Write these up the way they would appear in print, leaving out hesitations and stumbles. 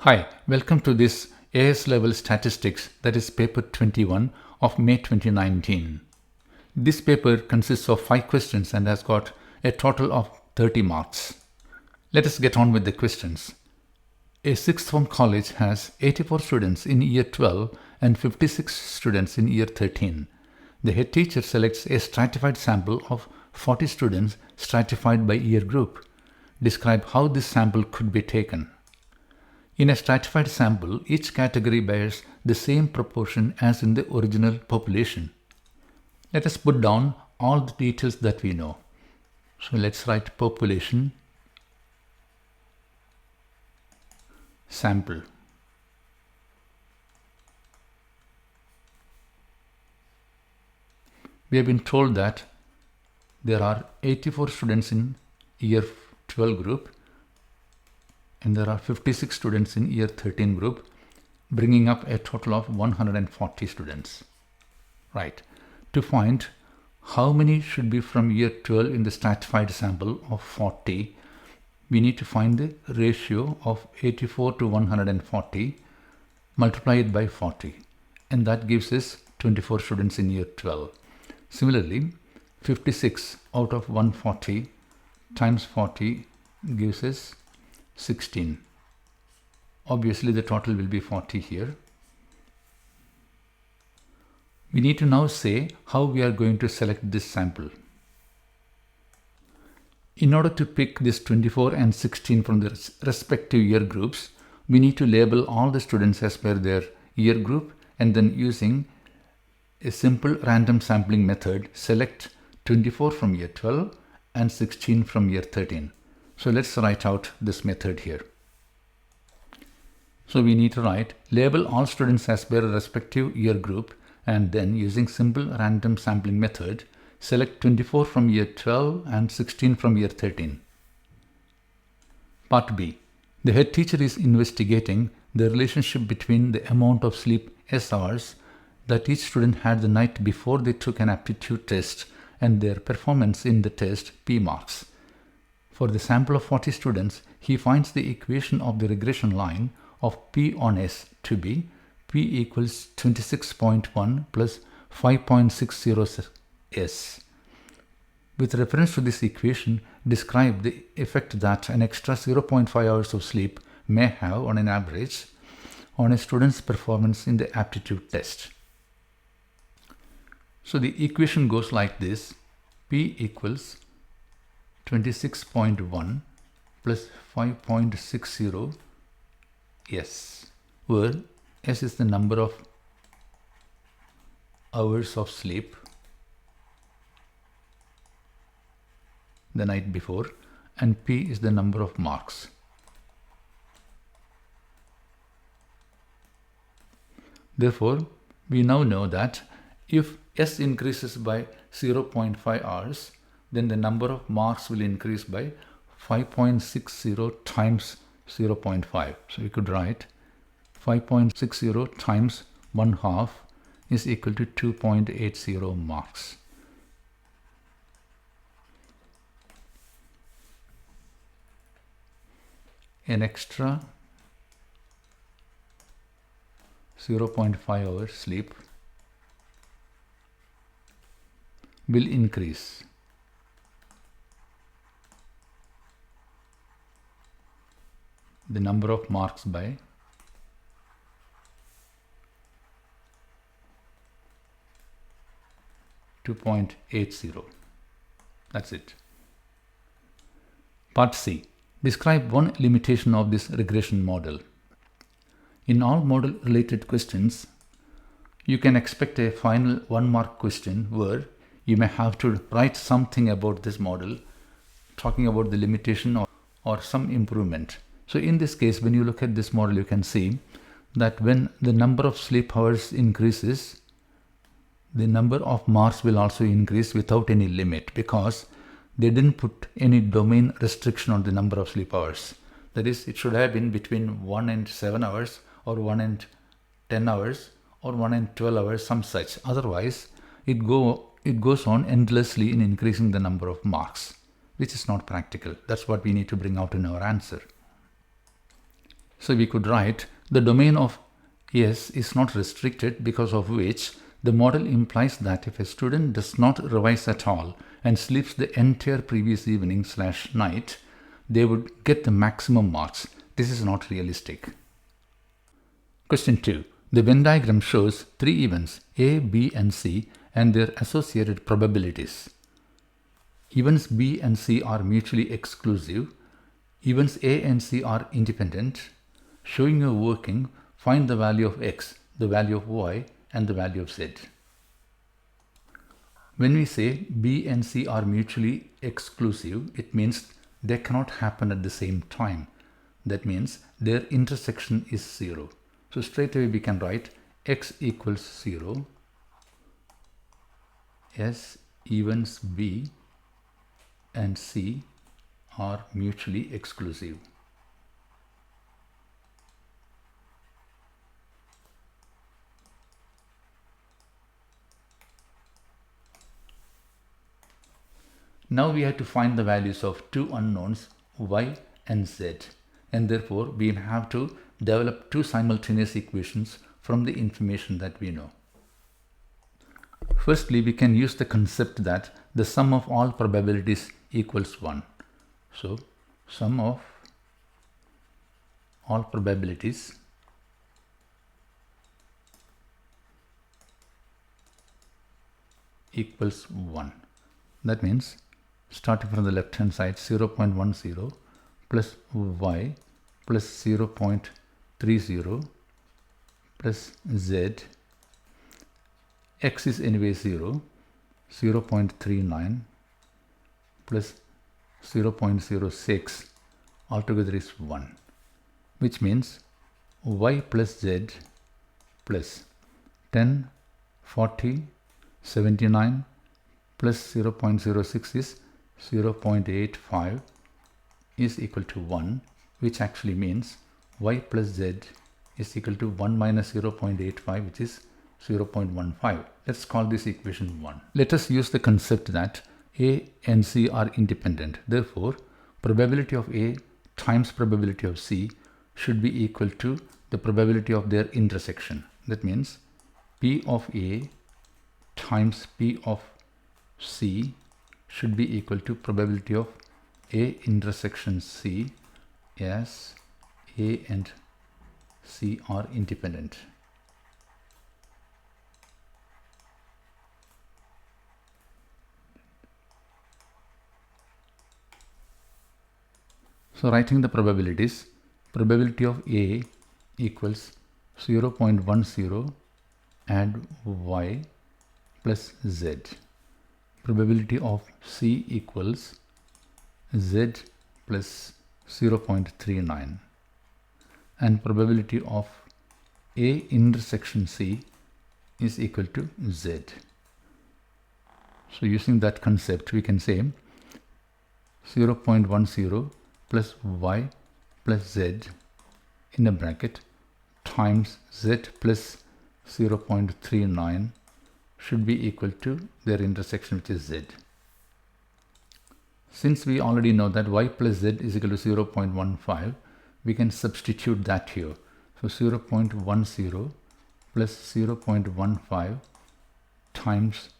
Hi, welcome to this AS level statistics, that is paper 21 of May 2019. This paper consists of 5 questions and has got a total of 30 marks. Let us get on with the questions. A sixth form college has 84 students in year 12 and 56 students in year 13. The head teacher selects a stratified sample of 40 students stratified by year group. Describe how this sample could be taken. In a stratified sample, each category bears the same proportion as in the original population. Let us put down all the details that we know. So let's write population sample. We have been told that there are 84 students in year 12 group and there are 56 students in year 13 group, bringing up a total of 140 students. Right. To find how many should be from year 12 in the stratified sample of 40, we need to find the ratio of 84 to 140, multiply it by 40, and that gives us 24 students in year 12. Similarly, 56 out of 140 times 40 gives us 16. Obviously, the total will be 40 here. We need to now say how we are going to select this sample. In order to pick this 24 and 16 from the respective year groups, we need to label all the students as per their year group and then using a simple random sampling method, select 24 from year 12 and 16 from year 13. So let's write out this method here. So we need to write label all students as per a respective year group and then using simple random sampling method, select 24 from year 12 and 16 from year 13. Part B. The head teacher is investigating the relationship between the amount of sleep S hours that each student had the night before they took an aptitude test and their performance in the test P marks. For the sample of 40 students, he finds the equation of the regression line of P on S to be P equals 26.1 plus 5.60 S. With reference to this equation, describe the effect that an extra 0.5 hours of sleep may have on an average on a student's performance in the aptitude test. So the equation goes like this: P equals 26.1 plus 5.60 S, where S is the number of hours of sleep the night before and P is the number of marks. Therefore, we now know that if S increases by 0.5 hours, then the number of marks will increase by 5.60 times 0.5. So we could write 5.60 times 1/2 is equal to 2.80 marks. An extra 0.5 hours sleep will increase the number of marks by 2.80. That's it. Part C. Describe one limitation of this regression model. In all model related questions, you can expect a final 1-mark question where you may have to write something about this model, talking about the limitation or some improvement. So in this case, when you look at this model, you can see that when the number of sleep hours increases, the number of marks will also increase without any limit, because they didn't put any domain restriction on the number of sleep hours. That is, it should have been between 1 and 7 hours or 1 and 10 hours or 1 and 12 hours, some such. Otherwise, it goes on endlessly in increasing the number of marks, which is not practical. That's what we need to bring out in our answer. So we could write the domain of S is not restricted, because of which the model implies that if a student does not revise at all and sleeps the entire previous evening/night, they would get the maximum marks. This is not realistic. Question 2. The Venn diagram shows three events A, B and C and their associated probabilities. Events B and C are mutually exclusive. Events A and C are independent. Showing a working, find the value of X, the value of Y and the value of Z. When we say B and C are mutually exclusive, it means they cannot happen at the same time. That means their intersection is 0. So straight away we can write X equals 0. S events B and C are mutually exclusive. Now we have to find the values of two unknowns Y and Z, and therefore we have to develop two simultaneous equations from the information that we know. Firstly, we can use the concept that the sum of all probabilities equals 1. So sum of all probabilities equals 1. That means starting from the left hand side, 0.10 plus Y plus 0.30 plus Z. X is anyway 0, 0.39 plus 0.06 altogether is 1, which means Y plus Z plus 10, 40, 79 plus 0.06 is 0.85 is equal to 1, which actually means Y plus Z is equal to 1 minus 0.85, which is 0.15. Let's call this equation 1. Let us use the concept that A and C are independent. Therefore, probability of A times probability of C should be equal to the probability of their intersection. That means P of A times P of C should be equal to probability of A intersection C as A and C are independent. So writing the probabilities, probability of A equals 0.10 add Y plus Z. Probability of C equals Z plus 0.39, and probability of A intersection C is equal to Z. So using that concept, we can say 0.10 plus Y plus Z in a bracket times Z plus 0.39 should be equal to their intersection, which is Z. Since we already know that Y plus Z is equal to 0.15, we can substitute that here. So 0.10 plus 0.15 times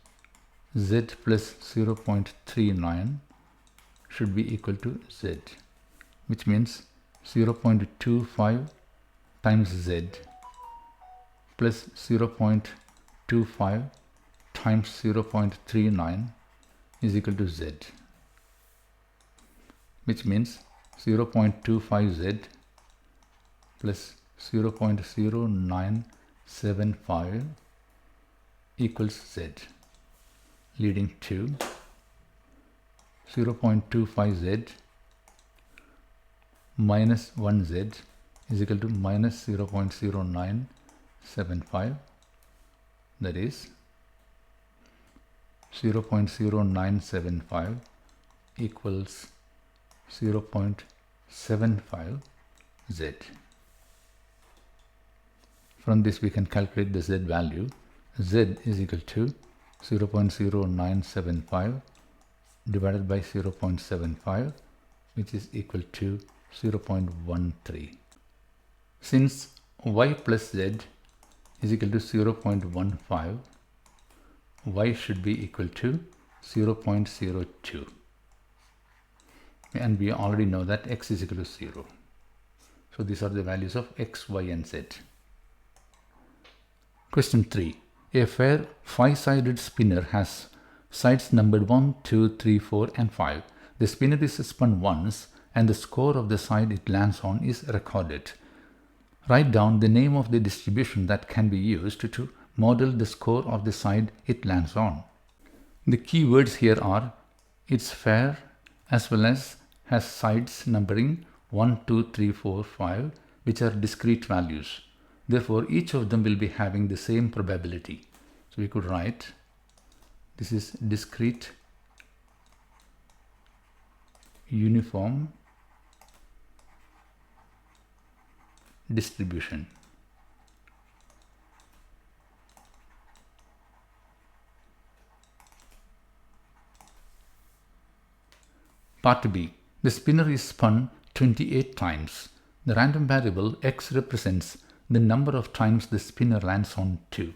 Z plus 0.39 should be equal to Z, which means 0.25 times Z plus 0.25 times 0.39 is equal to Z, which means 0.25Z plus 0.0975 equals Z, leading to 0.25Z minus 1Z is equal to minus 0.0975, that is 0.0975 equals 0.75 Z. From this we can calculate the Z value. Z is equal to 0.0975 divided by 0.75, which is equal to 0.13. Since y plus z is equal to 0.15, y should be equal to 0.02. And we already know that x is equal to 0. So these are the values of x, y and z. Question 3. A fair 5-sided spinner has sides numbered 1, 2, 3, 4 and 5. The spinner is spun once and the score of the side it lands on is recorded. Write down the name of the distribution that can be used to model the score of the side it lands on. The key words here are it's fair as well as has sides numbering 1, 2, 3, 4, 5 which are discrete values. Therefore, each of them will be having the same probability. So we could write this is discrete uniform distribution. Part B. The spinner is spun 28 times. The random variable x represents the number of times the spinner lands on 2.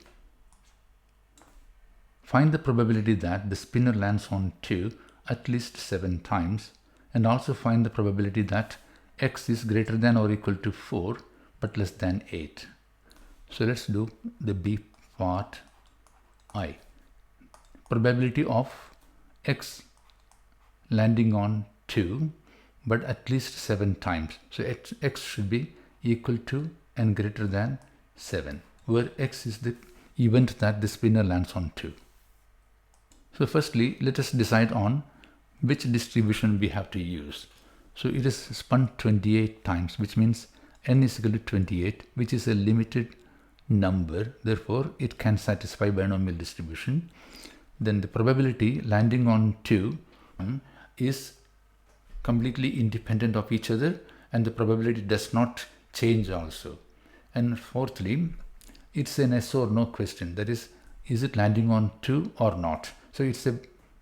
Find the probability that the spinner lands on 2 at least 7 times, and also find the probability that x is greater than or equal to 4 but less than 8. So let's do the B part I. Probability of x landing on 2 but at least 7 times. So x should be equal to and greater than 7, where x is the event that the spinner lands on 2. So firstly, let us decide on which distribution we have to use. So it is spun 28 times, which means n is equal to 28, which is a limited number. Therefore, it can satisfy binomial distribution. Then the probability landing on 2 is completely independent of each other, and the probability does not change also. And fourthly, it's an yes or no question. That is it landing on 2 or not? So it's a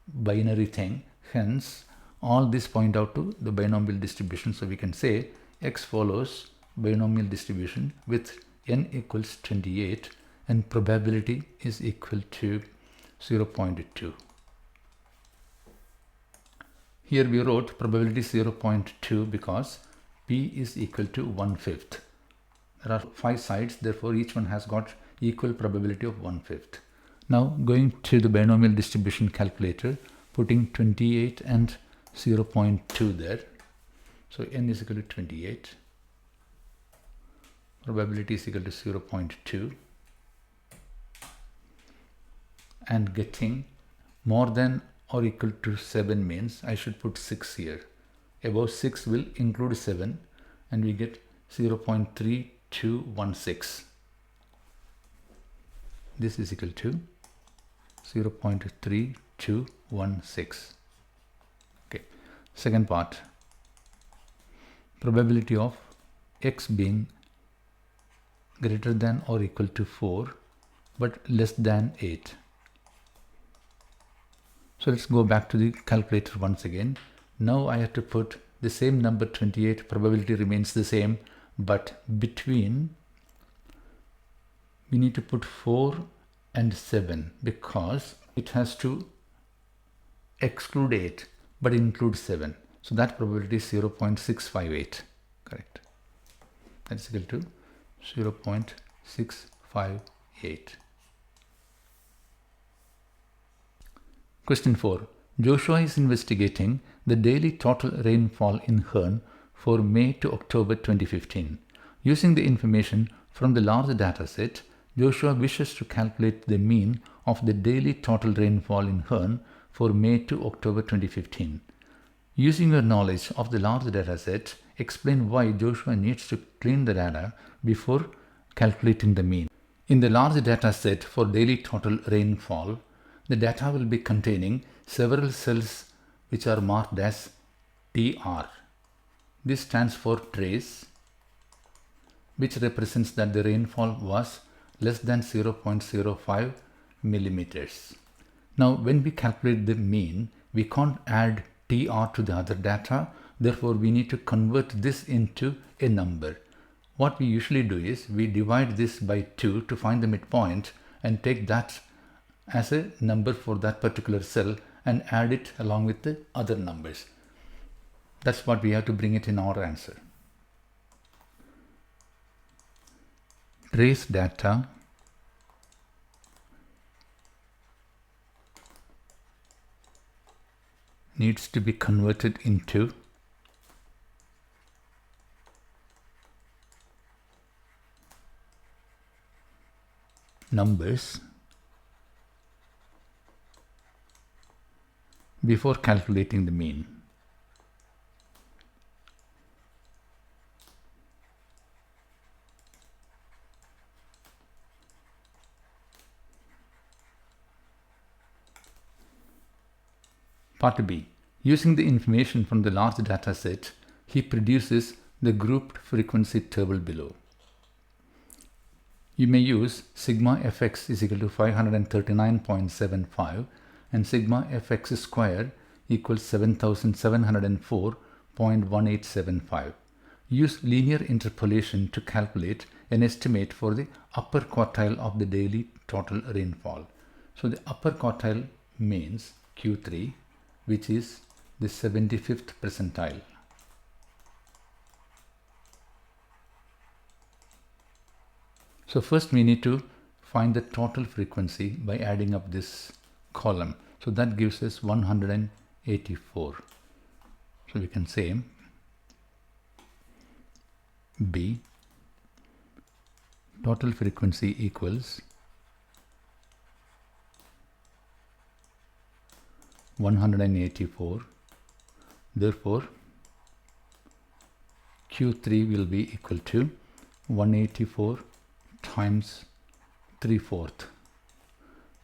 binary thing. Hence, all this point out to the binomial distribution. So we can say x follows binomial distribution with n equals 28 and probability is equal to 0.2. Here we wrote probability 0.2 because p is equal to 1/5. There are 5 sides, therefore each one has got equal probability of 1/5. Now going to the binomial distribution calculator, putting 28 and 0.2 there. So n is equal to 28. Probability is equal to 0.2. And getting more than or equal to 7 means I should put 6 here. Above 6 will include 7 and we get 0.3216. This is equal to 0.3216. Okay. Second part. Probability of x being greater than or equal to 4 but less than 8. So let's go back to the calculator once again. Now I have to put the same number 28, probability remains the same, but between we need to put 4 and 7 because it has to exclude 8 but include 7. So that probability is 0.658. Correct. That's equal to 0.658. Question 4. Joshua is investigating the daily total rainfall in Herne for May to October 2015. Using the information from the large data set, Joshua wishes to calculate the mean of the daily total rainfall in Herne for May to October 2015. Using your knowledge of the large data set, explain why Joshua needs to clean the data before calculating the mean. In the large data set for daily total rainfall, the data will be containing several cells which are marked as TR. This stands for trace, which represents that the rainfall was less than 0.05 millimeters. Now, when we calculate the mean, we can't add TR to the other data. Therefore, we need to convert this into a number. What we usually do is we divide this by 2 to find the midpoint and take that as a number for that particular cell and add it along with the other numbers. That's what we have to bring it in our answer. Trace data needs to be converted into numbers before calculating the mean. Part B. Using the information from the large data set, he produces the grouped frequency table below. You may use sigma fx is equal to 539.75 and sigma fx squared equals 7704.1875. Use linear interpolation to calculate an estimate for the upper quartile of the daily total rainfall. So the upper quartile means Q3, which is the 75th percentile. So first we need to find the total frequency by adding up this column. So that gives us 184. So we can say B total frequency equals 184. Therefore Q3 will be equal to 184 times 3/4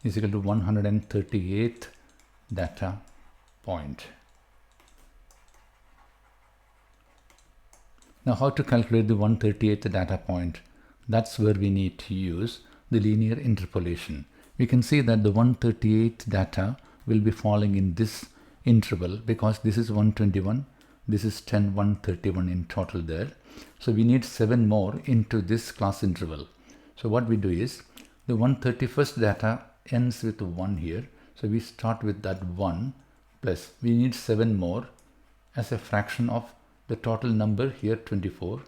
is equal to 138th data point. Now how to calculate the 138th data point? That's where we need to use the linear interpolation. We can see that the 138th data will be falling in this interval because this is 121, this is 10, 131 in total there. So we need 7 more into this class interval. So what we do is the 131st data ends with 1 here. So we start with that 1 plus we need 7 more as a fraction of the total number here 24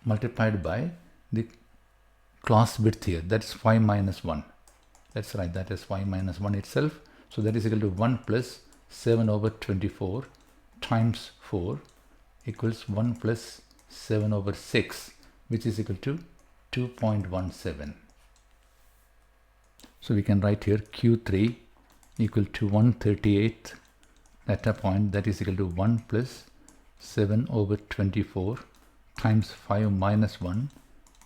multiplied by the class width here. That's 5 minus 1. That's right, that is 5 minus 1 itself. So that is equal to 1 plus 7 over 24 times 4 equals 1 plus 7 over 6, which is equal to 2.17. So we can write here Q3 equal to 138th data point, that is equal to 1 plus 7 over 24 times 5 minus 1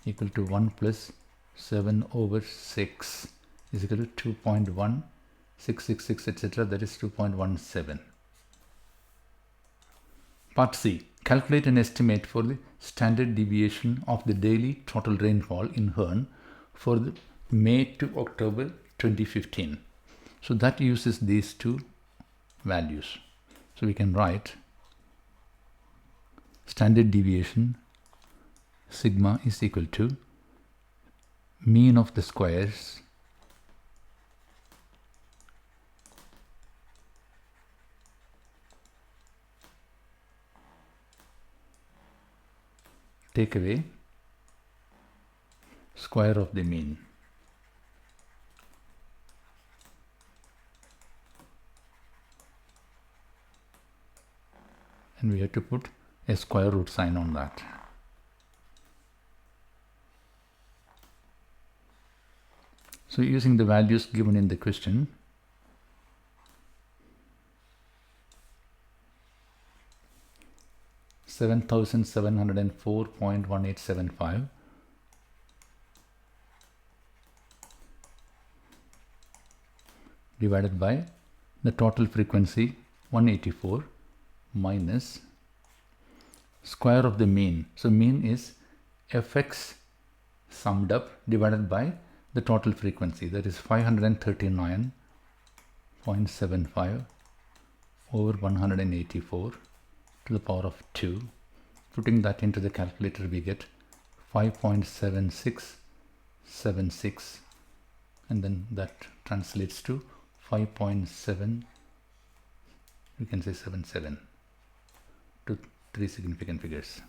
equal to 1 plus 7 over 6 is equal to 2.1666 etc. That is 2.17. Part C. Calculate an estimate for the standard deviation of the daily total rainfall in Hearn for the May to October 2015. So that uses these two values. So we can write standard deviation sigma is equal to mean of the squares take away square of the mean. And we have to put a square root sign on that. So using the values given in the question, (7,704.1875) divided by the total frequency 184 minus square of the mean. So mean is fx summed up divided by the total frequency, that is 539.75 over 184 to the power of 2. Putting that into the calculator we get 5.7676, and then that translates to 5.7, we can say 77, to 3 significant figures.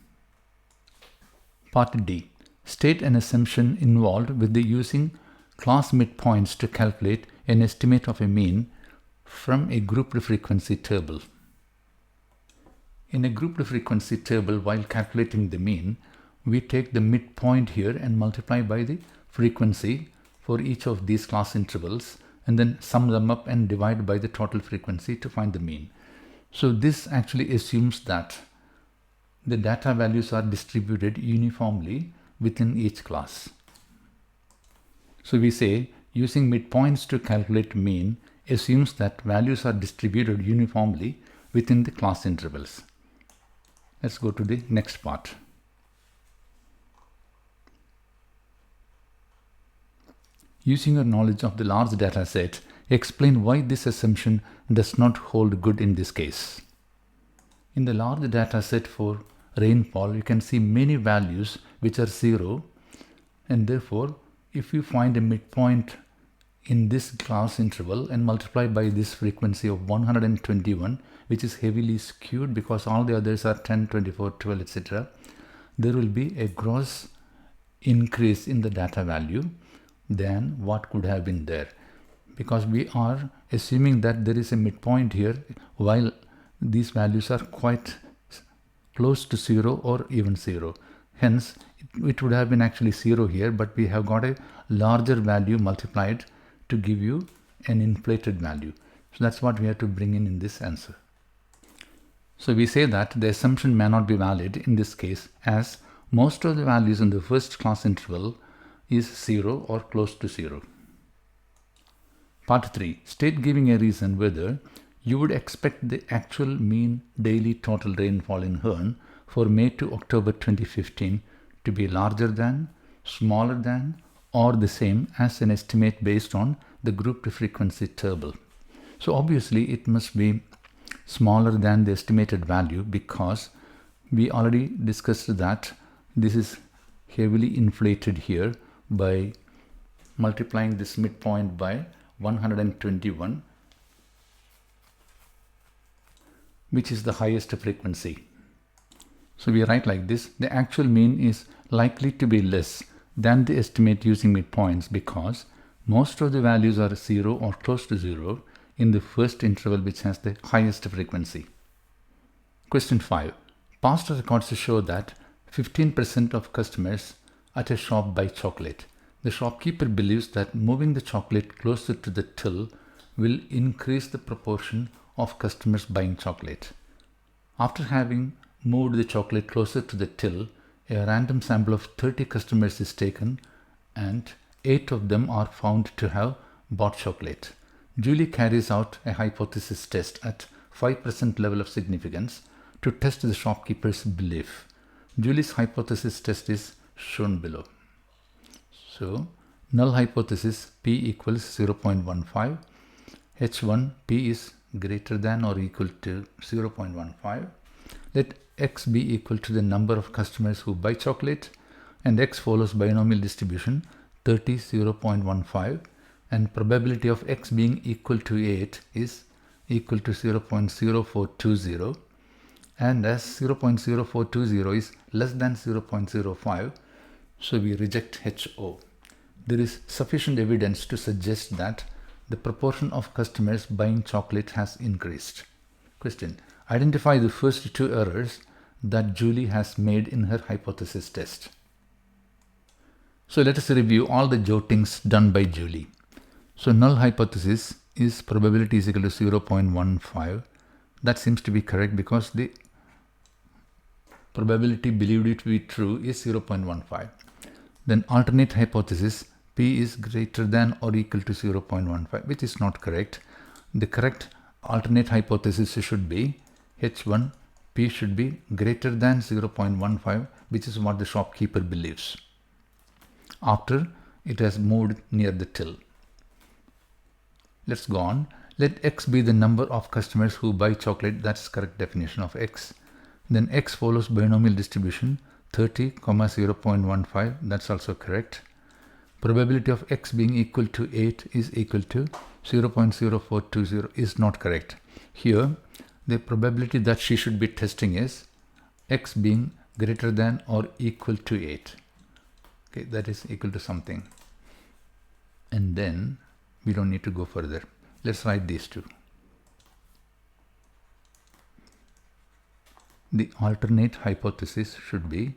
Part D. State an assumption involved with the using class midpoints to calculate an estimate of a mean from a grouped frequency table. In a grouped frequency table, while calculating the mean, we take the midpoint here and multiply by the frequency for each of these class intervals, and then sum them up and divide by the total frequency to find the mean. So this actually assumes that the data values are distributed uniformly within each class. So we say using midpoints to calculate mean assumes that values are distributed uniformly within the class intervals. Let's go to the next part. Using your knowledge of the large data set, explain why this assumption does not hold good in this case. In the large data set for rainfall, you can see many values which are 0, and therefore if you find a midpoint in this class interval and multiply by this frequency of 121, which is heavily skewed because all the others are 10, 24, 12, etc., there will be a gross increase in the data value than what could have been there, because we are assuming that there is a midpoint here while these values are quite close to 0 or even 0. Hence it would have been actually 0 here, but we have got a larger value multiplied to give you an inflated value. So that's what we have to bring in this answer. So we say that the assumption may not be valid in this case, as most of the values in the first class interval is 0 or close to 0. Part 3. State giving a reason whether you would expect the actual mean daily total rainfall in Hearn for May to October 2015 to be larger than, smaller than, or the same as an estimate based on the grouped frequency table. So obviously it must be smaller than the estimated value, because we already discussed that this is heavily inflated here by multiplying this midpoint by 121, which is the highest frequency. So we write like this: the actual mean is likely to be less than the estimate using midpoints because most of the values are 0 or close to 0 in the first interval, which has the highest frequency. Question 5. Past records show that 15% of customers at a shop buy chocolate. The shopkeeper believes that moving the chocolate closer to the till will increase the proportion of customers buying chocolate. After having moved the chocolate closer to the till, a random sample of 30 customers is taken and 8 of them are found to have bought chocolate. Julie carries out a hypothesis test at 5% level of significance to test the shopkeeper's belief. Julie's hypothesis test is shown below. So, null hypothesis P equals 0.15, H1 P is greater than or equal to 0.15. Let X be equal to the number of customers who buy chocolate, and X follows binomial distribution 30, 0.15, and probability of X being equal to 8 is equal to 0.0420, and as 0.0420 is less than 0.05, so we reject HO. There is sufficient evidence to suggest that the proportion of customers buying chocolate has increased. Question. Identify the first 2 errors that Julie has made in her hypothesis test. So let us review all the jottings done by Julie. So null hypothesis is probability is equal to 0.15. That seems to be correct because the probability believed it to be true is 0.15. Then alternate hypothesis P is greater than or equal to 0.15, which is not correct. The correct alternate hypothesis should be H1 P should be greater than 0.15, which is what the shopkeeper believes after it has moved near the till. Let's go on. Let X be the number of customers who buy chocolate. That's correct definition of X. Then X follows binomial distribution 30, 0.15, that's also correct. Probability of x being equal to 8 is equal to 0.0420 is not correct. Here, the probability that she should be testing is x being greater than or equal to 8. Okay, that is equal to something. And then we don't need to go further. Let's write these two. The alternate hypothesis should be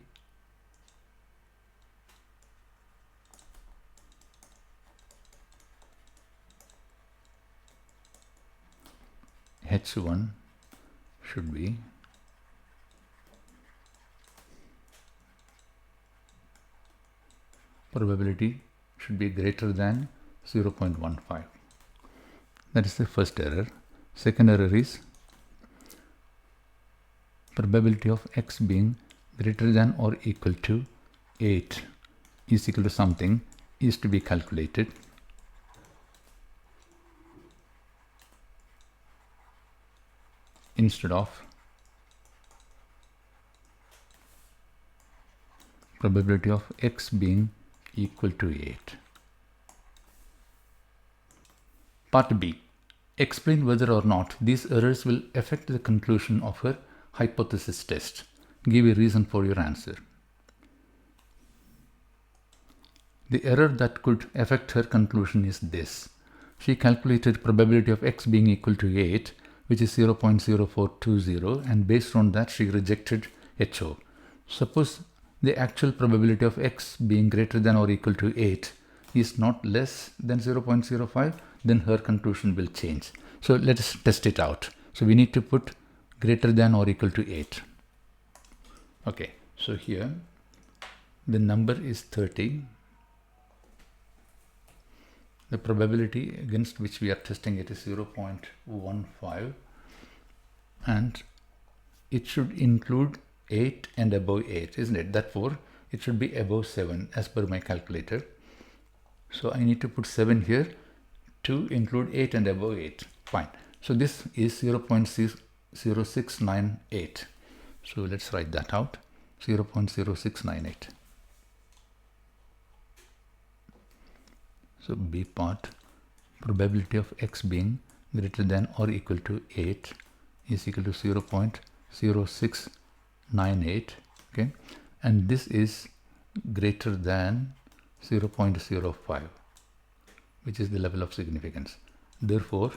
H1 should be probability should be greater than 0.15. That is the first error. Second error is probability of x being greater than or equal to 8 is equal to something is to be calculated. Instead of probability of x being equal to 8. Part B. Explain whether or not these errors will affect the conclusion of her hypothesis test. Give a reason for your answer. The error that could affect her conclusion is this. She calculated probability of x being equal to 8, which is 0.0420, and based on that she rejected HO. Suppose the actual probability of x being greater than or equal to 8 is not less than 0.05, then her conclusion will change. So let us test it out. So we need to put greater than or equal to 8. Okay, so here the number is 30. The probability against which we are testing it is 0.15, and it should include 8 and above 8, isn't it? Therefore, it should be above 7 as per my calculator. So I need to put 7 here to include 8 and above 8. Fine. So this is 0.0698. So let's write that out. 0.0698. So B part, probability of x being greater than or equal to 8 is equal to 0.0698. Okay, and this is greater than 0.05, which is the level of significance. Therefore,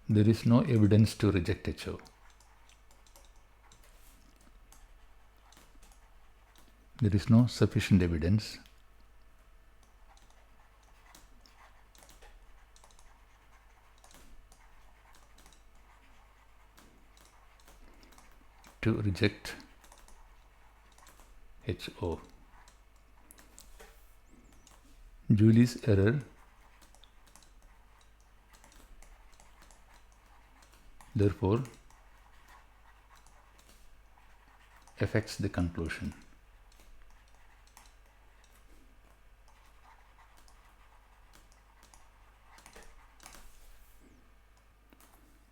there is no evidence to reject HO. There is no sufficient evidence to reject HO. Julie's error therefore affects the conclusion.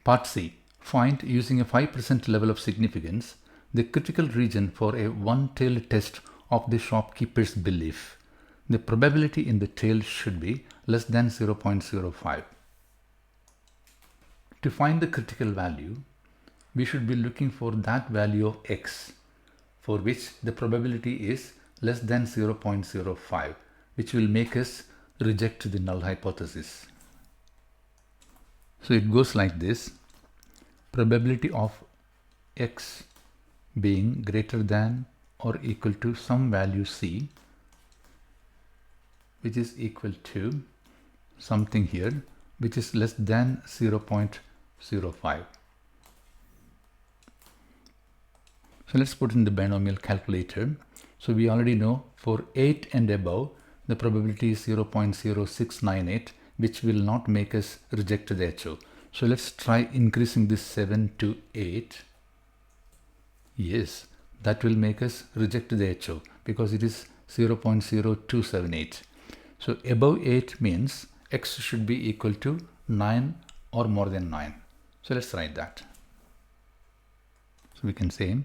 Part C. Find, using a 5% level of significance, the critical region for a one-tailed test of the shopkeeper's belief. The probability in the tail should be less than 0.05. To find the critical value, we should be looking for that value of x for which the probability is less than 0.05, which will make us reject the null hypothesis. So it goes like this. Probability of x being greater than or equal to some value c, which is equal to something here, which is less than 0.05. So let's put in the binomial calculator. So we already know for 8 and above, the probability is 0.0698, which will not make us reject the HO. So let's try increasing this 7 to 8. Yes, that will make us reject the HO because it is 0.0278. So above 8 means x should be equal to 9 or more than 9. So let's write that. So we can say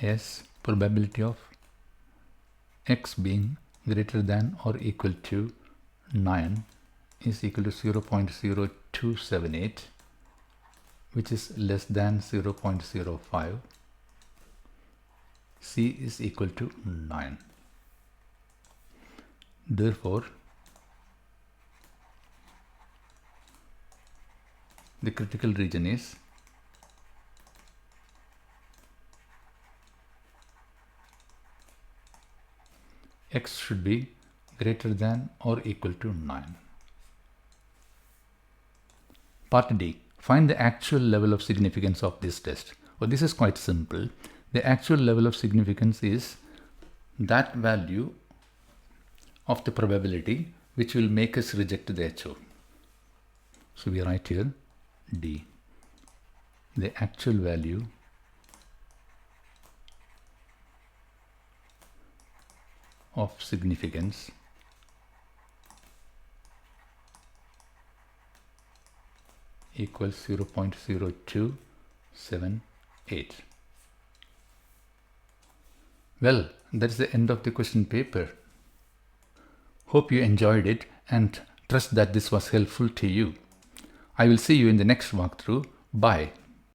S probability of X being greater than or equal to 9 is equal to 0.0278, which is less than 0.05. C is equal to 9. Therefore, the critical region is X should be greater than or equal to 9. Part D. Find the actual level of significance of this test. Well, this is quite simple. The actual level of significance is that value of the probability which will make us reject the HO. So we write here D. The actual value of significance equals 0.0278. Well, that's the end of the question paper. Hope you enjoyed it and trust that this was helpful to you. I will see you in the next walkthrough. Bye.